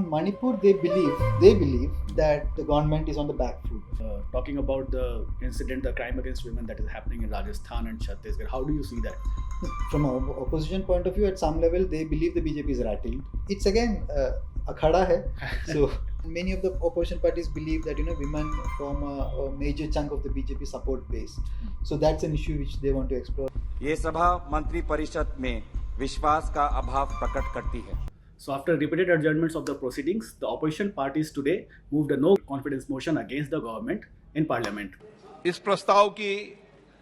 on Manipur, they believe that the government is on the back foot. Talking about the incident, the crime against women that is happening in Rajasthan and Chhattisgarh, how do you see that? From an opposition point of view, at some level, they believe the BJP is rattled. It's again akhada hai. So many of the opposition parties believe that women form a major chunk of the BJP support base. So that's an issue which they want to explore. ये सभा मंत्री परिषद में विश्वास का अभाव प्रकट करती है. So after repeated adjournments of the proceedings, the opposition parties today moved a no confidence motion against the government in parliament. इस प्रस्ताव की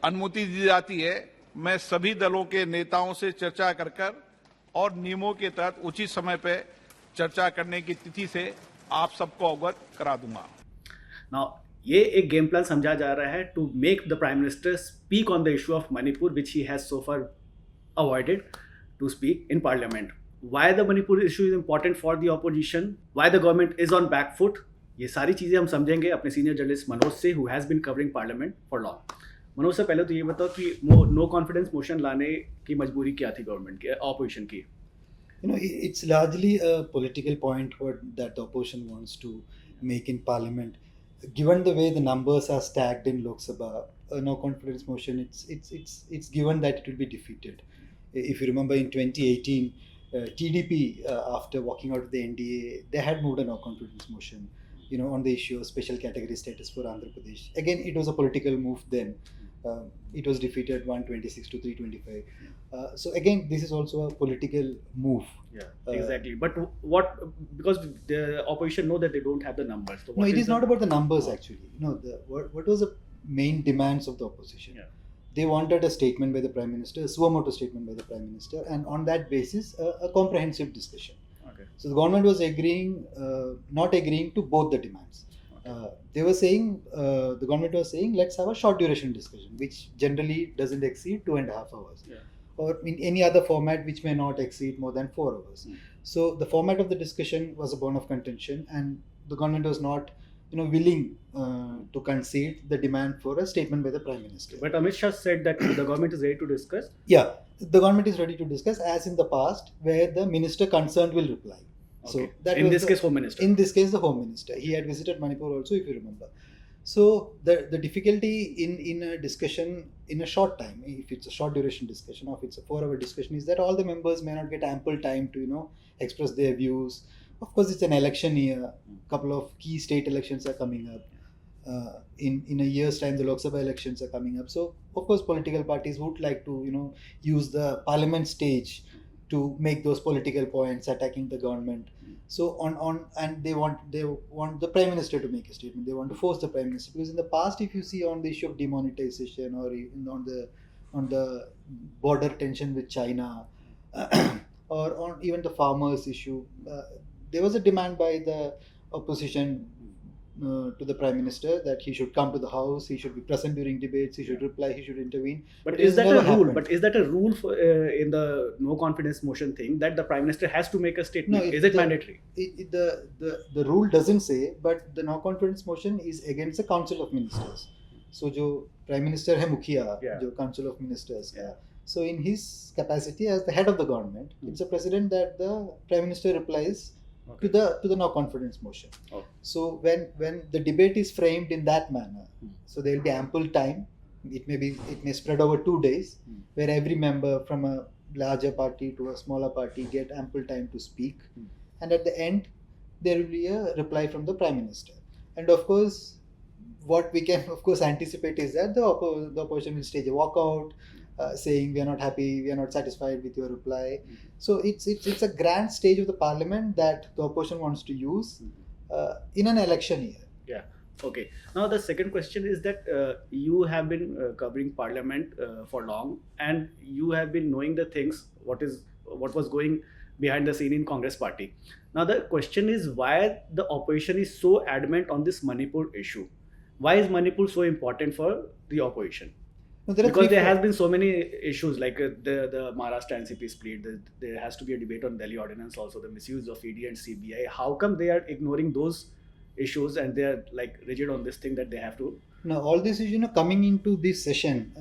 अनुमति दी जाती है. मैं सभी दलों के नेताओं से चर्चा कर और नियमों के तहत उचित समय पे चर्चा करने की तिथि से आप सबको अवगत करा दूंगा. Now, ये एक गेम प्लान समझा जा रहा है to make the Prime Minister speak on the issue of Manipur, which he has so far avoided to speak in Parliament. Why the Manipur issue is important for the opposition? Why the government is on back foot? ये सारी चीज़ें हम समझेंगे अपने senior journalist Manoj से, who has been covering Parliament for long. Manoj से पहले तो ये बताओ कि नो कॉन्फिडेंस मोशन लाने की मजबूरी क्या थी गवर्नमेंट की, ऑपोजिशन की? It's largely a political point that the opposition wants to make in Parliament. Given the way the numbers are stacked in Lok Sabha, a no confidence motion, it's given that it will be defeated. If you remember in 2018, TDP, after walking out of the NDA, they had moved a no confidence motion, on the issue of special category status for Andhra Pradesh. Again, it was a political move then. It was defeated 126 to 325. So again, this is also a political move. Yeah, exactly. But because the opposition know that they don't have the numbers. So no, it is not about the numbers actually. What was the main demands of the opposition? Yeah. They wanted a statement by the Prime Minister, a suo motu statement by the Prime Minister, and on that basis, a comprehensive discussion. Okay. So the government was not agreeing to both the demands. Okay. They were saying, the government was saying, let's have a short duration discussion, which generally doesn't exceed 2.5 hours. Yeah. Or in any other format which may not exceed more than 4 hours. So the format of the discussion was a bone of contention, and the government was not willing to concede the demand for a statement by the Prime Minister. But Amit Shah said that the government is ready to discuss. Yeah, the government is ready to discuss, as in the past, where the minister concerned will reply. Okay. So that in this case, Home Minister. In this case, the Home Minister. He had visited Manipur also, if you remember. So the difficulty in a discussion in a short time, if it's a short duration discussion or if it's a 4-hour discussion, is that all the members may not get ample time to express their views. Of course, it's an election year. A couple of key state elections are coming up. In a year's time, the Lok Sabha elections are coming up. So, of course, political parties would like to use the parliament stage to make those political points attacking the government. So and they want the Prime Minister to make a statement. They want to force the Prime Minister, because in the past, if you see on the issue of demonetization or on the border tension with China, or on even the farmers issue, there was a demand by the opposition to the Prime Minister that he should come to the House, he should be present during debates, he should reply, he should intervene. But is that a rule? Happened. But is that a rule for, in the no confidence motion thing, that the Prime Minister has to make a statement? No, is it mandatory? The rule doesn't say, but the no confidence motion is against the Council of Ministers. So, जो Prime Minister है मुखिया, जो Council of Ministers का. So, in his capacity as the head of the government, it's a precedent that the Prime Minister replies to the no confidence motion. Okay. So when the debate is framed in that manner, so there will be ample time. It may spread over 2 days, where every member from a larger party to a smaller party get ample time to speak, and at the end there will be a reply from the Prime Minister. And of course, what we can anticipate is that the opposition will stage a walkout, saying we are not happy, we are not satisfied with your reply. So it's a grand stage of the parliament that the opposition wants to use in an election year. Yeah. Okay. Now the second question is that you have been covering parliament for long, and you have been knowing the things what was going behind the scene in Congress party. Now the question is why the opposition is so adamant on this Manipur issue. Why is Manipur so important for the opposition? No, because there has been so many issues like the Maharashtra NCP split. There has to be a debate on Delhi ordinance, also the misuse of ED and CBI. How come they are ignoring those issues and they are like rigid on this thing that they have to? Now all this is coming into this session.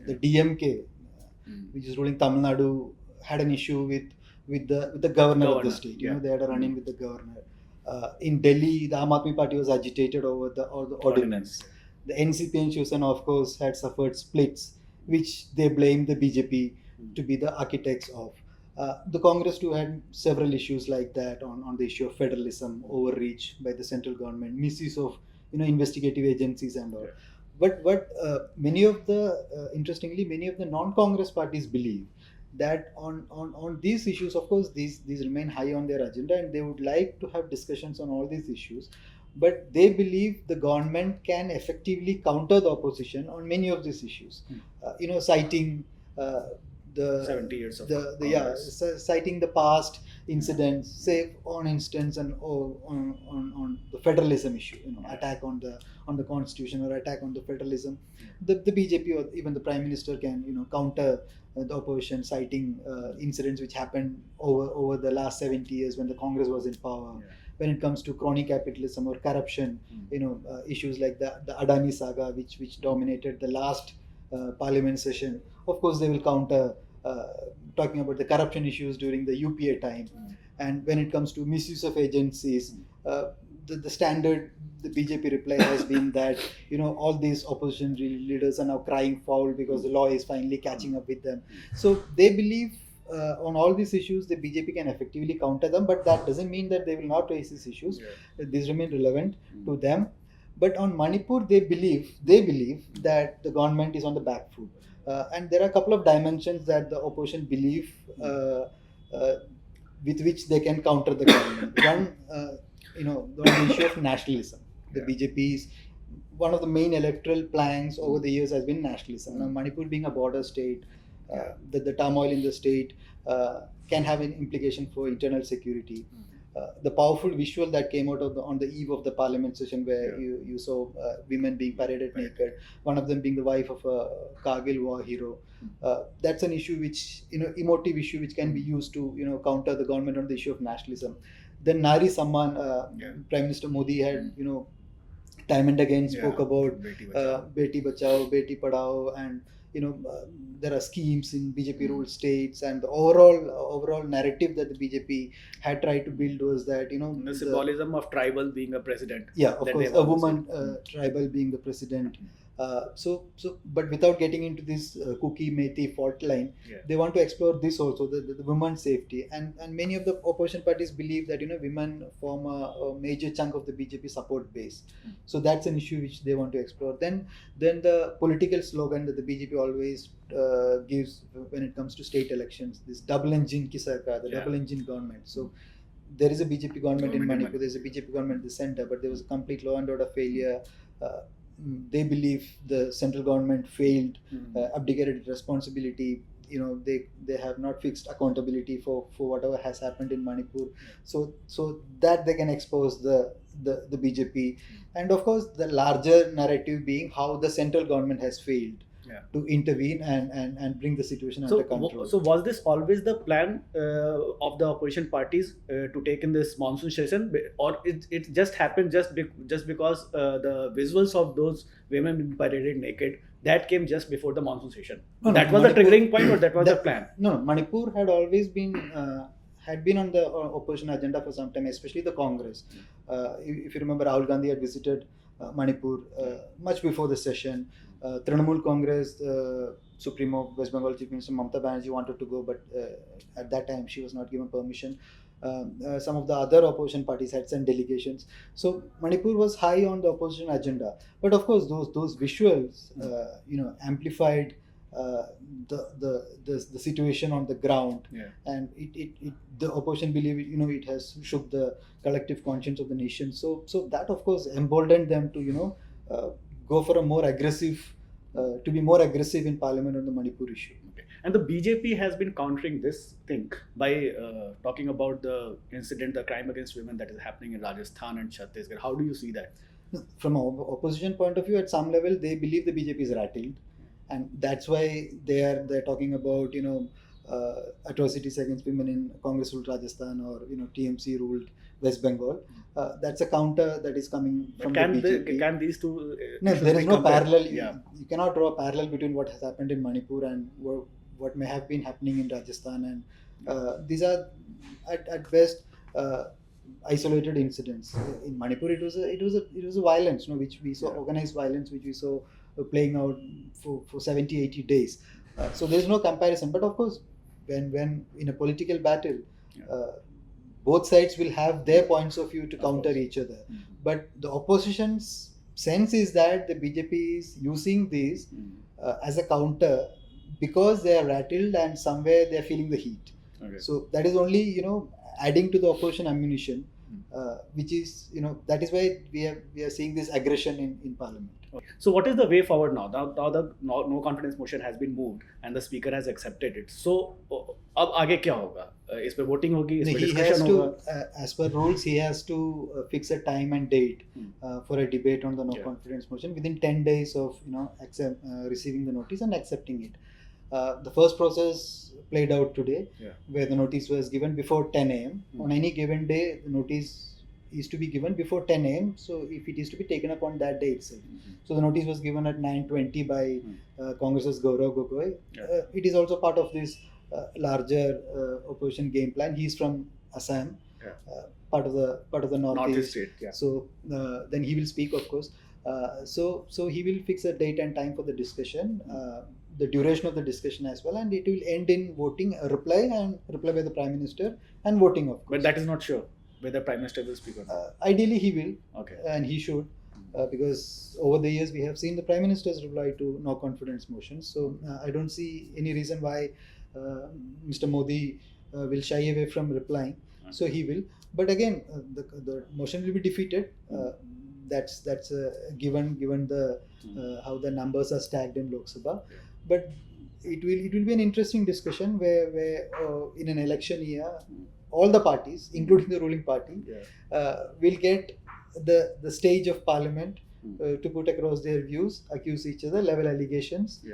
The DMK, which is ruling Tamil Nadu, had an issue with the governor of the state. They had a run-in with the governor. In Delhi, the Aam Aadmi Party was agitated over the ordinance. The NCP and Shiv Sena, of course, had suffered splits, which they blamed the BJP to be the architects of. The Congress too had several issues like that on the issue of federalism, overreach by the central government, misuse of investigative agencies and all. But many of the interestingly, many of the non-Congress parties believe that on these issues, of course, these remain high on their agenda, and they would like to have discussions on all these issues. But they believe the government can effectively counter the opposition on many of these issues. Citing the 70 years of citing the past incidents, say on instance and on the federalism issue, attack on the constitution or attack on the federalism. The BJP or even the prime minister can counter the opposition, citing incidents which happened over the last 70 years when the Congress was in power. When it comes to crony capitalism or corruption, issues like the Adani saga, which dominated the last parliament session. Of course, they will counter, talking about the corruption issues during the UPA time. And when it comes to misuse of agencies, the standard, the BJP reply has been that all these opposition leaders are now crying foul because the law is finally catching up with them. So they believe on all these issues the BJP can effectively counter them, but that doesn't mean that they will not raise these issues. These remain relevant to them. But on Manipur, they believe that the government is on the back foot, and there are a couple of dimensions that the opposition believe with which they can counter the government. One, the issue of nationalism. The BJP's one of the main electoral planks over the years has been nationalism. Now, Manipur being a border state, the turmoil in the state can have an implication for internal security. The powerful visual that came out of on the eve of the parliament session, where you saw women being paraded naked, one of them being the wife of a Kargil war hero. That's an issue which, emotive issue which can be used to, counter the government on the issue of nationalism. Then Nari Samman, Prime Minister Modi had, time and again spoke about Beti Bachao, Beti Padhao, and there are schemes in BJP ruled states, and the overall narrative that the BJP had tried to build was that the symbolism of tribal being a president. Yeah, of course, a woman tribal being the president. But without getting into this cookie methi fault line, they want to explore this also, the women's safety, and many of the opposition parties believe that women form a major chunk of the BJP support base. So that's an issue which they want to explore. Then the political slogan that the BJP always gives when it comes to state elections, this double engine ki sarkar, the double engine government. So there is a BJP government in Manipur, there is a BJP government in the center, but there was a complete law and order failure. They believe the central government failed, abdicated responsibility. They have not fixed accountability for whatever has happened in Manipur. So that they can expose the BJP, and of course the larger narrative being how the central government has failed to intervene and bring the situation under control. So was this always the plan of the opposition parties to take in this monsoon session, or it just happened just because the visuals of those women being paraded naked that came just before the monsoon session? That was the triggering point, or that was the plan? No, Manipur had always been on the opposition agenda for some time, especially the Congress. If you remember, Rahul Gandhi had visited Manipur much before the session. Trinamool Congress Supremo, West Bengal Chief Minister Mamata Banerjee wanted to go, but at that time she was not given permission. Some of the other opposition parties had sent delegations. So Manipur was high on the opposition agenda. But of course, those visuals, amplified the situation on the ground, and the opposition believe it has shook the collective conscience of the nation. So that of course emboldened them to go for a more aggressive, to be more aggressive in parliament on the Manipur issue. Okay. And the BJP has been countering this thing by talking about the incident, the crime against women that is happening in Rajasthan and Chhattisgarh. How do you see that? From an opposition point of view, at some level, they believe the BJP is rattled, and that's why they're talking about atrocities against women in Congress ruled Rajasthan or TMC ruled West Bengal. That's a counter that is coming from the BJP. Can these two? No, there is no parallel. You cannot draw a parallel between what has happened in Manipur and what may have been happening in Rajasthan. And these are, at best, isolated incidents. In Manipur, it was a violence, which we saw, organized violence, which we saw playing out for 70, 80 days. So there's no comparison. But of course, when in a political battle, both sides will have their points of view to counter each other. But the opposition's sense is that the BJP is using this as a counter because they are rattled and somewhere they are feeling the heat. Okay. So that is only adding to the opposition ammunition, which is that is why we are seeing this aggression in parliament. So what is the way forward now? Now the no confidence motion has been moved and the speaker has accepted it. So अब आगे क्या होगा? इस पे voting होगी, इस पे He has discussion to, होगा. as per rules, he has to fix a time and date for a debate on the no confidence motion within 10 days of receiving the notice and accepting it. The first process played out today, where the notice was given before 10 a.m. On any given day, the notice is to be given before 10 a.m. So if it is to be taken up on that day itself. So the notice was given at 9:20 by Congress's Gaurav Gogoi. It is also part of this larger opposition game plan. He is from Assam, part of the Northeast state. So then he will speak, of course. So he will fix a date and time for the discussion, the duration of the discussion as well, and it will end in voting, a reply by the Prime Minister, and voting, of course. But that is not sure whether Prime Minister will speak or not. Ideally, he will, Okay. and he should, because over the years we have seen the Prime Minister's reply to no confidence motions. So I don't see any reason why Mr. Modi will shy away from replying. So he will. But again, the motion will be defeated. That's given the how the numbers are stacked in Lok Sabha. But it will be an interesting discussion where in an election year, all the parties, including the ruling party, will get the stage of parliament to put across their views, accuse each other, level allegations,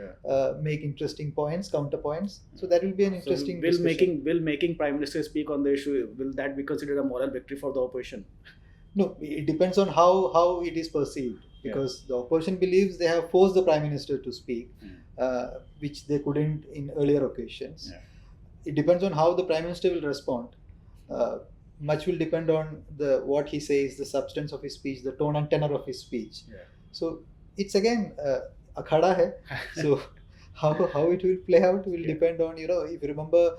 make interesting points, counterpoints. So that will be an interesting discussion. Will making Prime Minister speak on the issue, will that be considered a moral victory for the opposition? No, it depends on how it is perceived. Because the opposition believes they have forced the Prime Minister to speak, which they couldn't in earlier occasions. It depends on how the Prime Minister will respond. Much will depend on what he says, the substance of his speech, the tone and tenor of his speech. So it's again akhada hai. So how it will play out will depend on, if you remember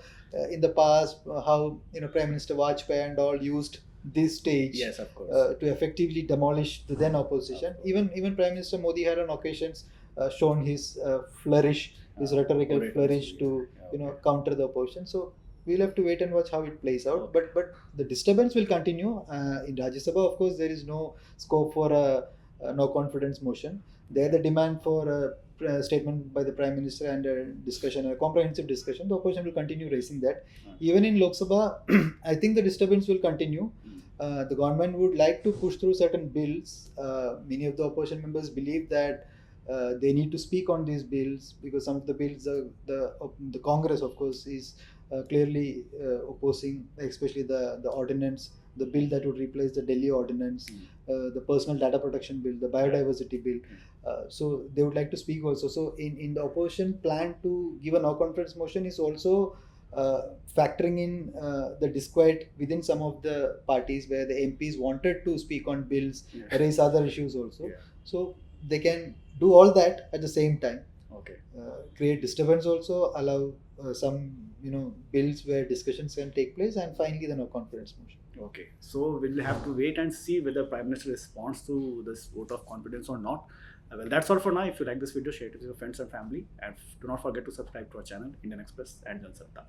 in the past how Prime Minister Vajpayee and all used this stage of course. to effectively demolish the then opposition. Even Prime Minister Modi had on occasions shown his flourish, his rhetorical flourish to counter the opposition. So we'll have to wait and watch how it plays out. But the disturbance will continue in Rajya Sabha. Of course, there is no scope for a no confidence motion. There, the demand for a statement by the Prime Minister and a comprehensive discussion, the opposition will continue raising that. Even in Lok Sabha, I think the disturbance will continue. The government would like to push through certain bills. Many of the opposition members believe that they need to speak on these bills because some of the bills, the Congress, of course, is clearly opposing, especially the ordinance, the bill that would replace the Delhi ordinance, the personal data protection bill, the biodiversity bill. So they would like to speak also. So in the opposition plan to give a no confidence motion is also factoring in the disquiet within some of the parties where the MPs wanted to speak on bills, raise other issues also. So they can do all that at the same time. Create disturbance also, allow some bills where discussions can take place, and finally the no confidence motion. Okay, so we'll have to wait and see whether Prime Minister responds to this vote of confidence or not. Well, that's all for now. If you like this video, share it with your friends and family, and do not forget to subscribe to our channel Indian Express and Jan Satta.